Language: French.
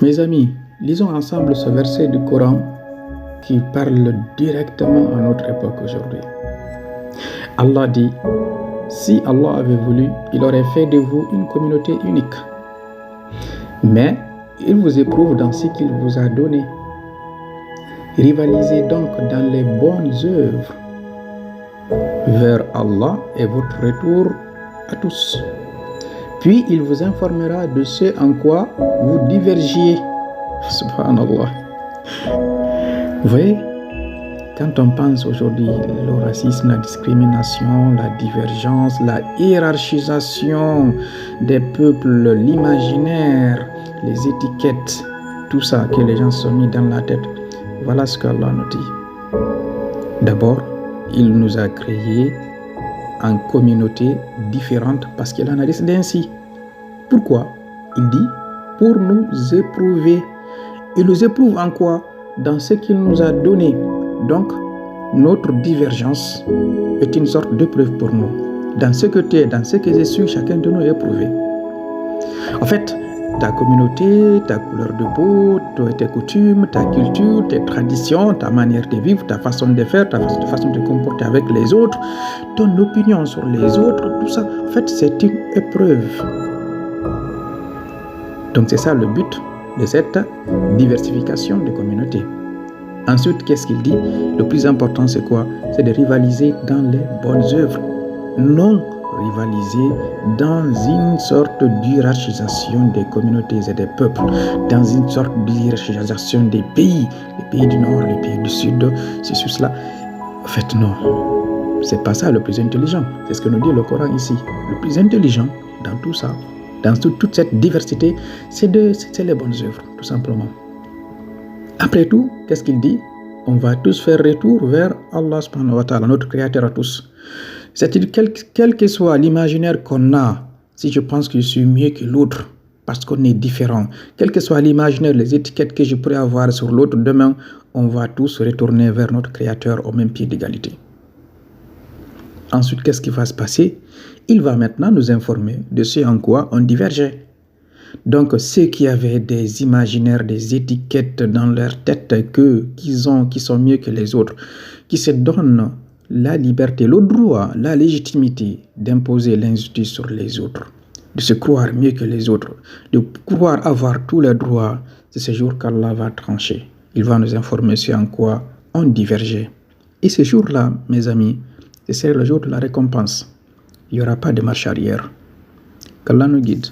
Mes amis, lisons ensemble ce verset du Coran qui parle directement à notre époque aujourd'hui. Allah dit, si Allah avait voulu, il aurait fait de vous une communauté unique. Mais il vous éprouve dans ce qu'il vous a donné. Rivalisez donc dans les bonnes œuvres. Vers Allah est votre retour à tous. Puis il vous informera de ce en quoi vous divergiez. Subhanallah. Vous voyez, quand on pense aujourd'hui au racisme, la discrimination, la divergence, la hiérarchisation des peuples, l'imaginaire, les étiquettes, tout ça que les gens se sont mis dans la tête, voilà ce qu'Allah nous dit. D'abord, il nous a créés en communautés différentes parce qu'il en a décidé ainsi. Pourquoi? Il dit pour nous éprouver. Il nous éprouve en quoi? Dans ce qu'il nous a donné. Donc, notre divergence est une sorte de preuve pour nous. Dans ce que tu es, dans ce que je suis, chacun de nous est éprouvé. En fait, ta communauté, ta couleur de peau, tes coutumes, ta culture, tes traditions, ta manière de vivre, ta façon de faire, ta façon de te comporter avec les autres, ton opinion sur les autres, tout ça, en fait, c'est une épreuve. Donc, c'est ça le but de cette diversification de communautés. Ensuite, qu'est-ce qu'il dit? Le plus important, c'est quoi? C'est de rivaliser dans les bonnes œuvres. Non rivaliser dans une sorte d'hiérarchisation des communautés et des peuples, dans une sorte d'hiérarchisation des pays, les pays du Nord, les pays du Sud, ceci, cela. En fait, non. C'est pas ça le plus intelligent. C'est ce que nous dit le Coran ici. Le plus intelligent dans tout ça, dans toute cette diversité, c'est les bonnes œuvres, tout simplement. Après tout, qu'est-ce qu'il dit? On va tous faire retour vers Allah subhanahu wa ta'ala, notre créateur à tous. C'est-à-dire, quel que soit l'imaginaire qu'on a, si je pense que je suis mieux que l'autre, parce qu'on est différent, quel que soit l'imaginaire, les étiquettes que je pourrais avoir sur l'autre, demain, on va tous retourner vers notre créateur au même pied d'égalité. Ensuite, qu'est-ce qui va se passer? Il va maintenant nous informer de ce en quoi on divergeait. Donc, ceux qui avaient des imaginaires, des étiquettes dans leur tête qui sont mieux que les autres, qui se donnent la liberté, le droit, la légitimité d'imposer l'injustice sur les autres, de se croire mieux que les autres, de croire avoir tous les droits, c'est ce jour qu'Allah va trancher. Il va nous informer sur en quoi on divergeait. Et ce jour-là, mes amis, c'est le jour de la récompense. Il n'y aura pas de marche arrière. Qu'Allah nous guide.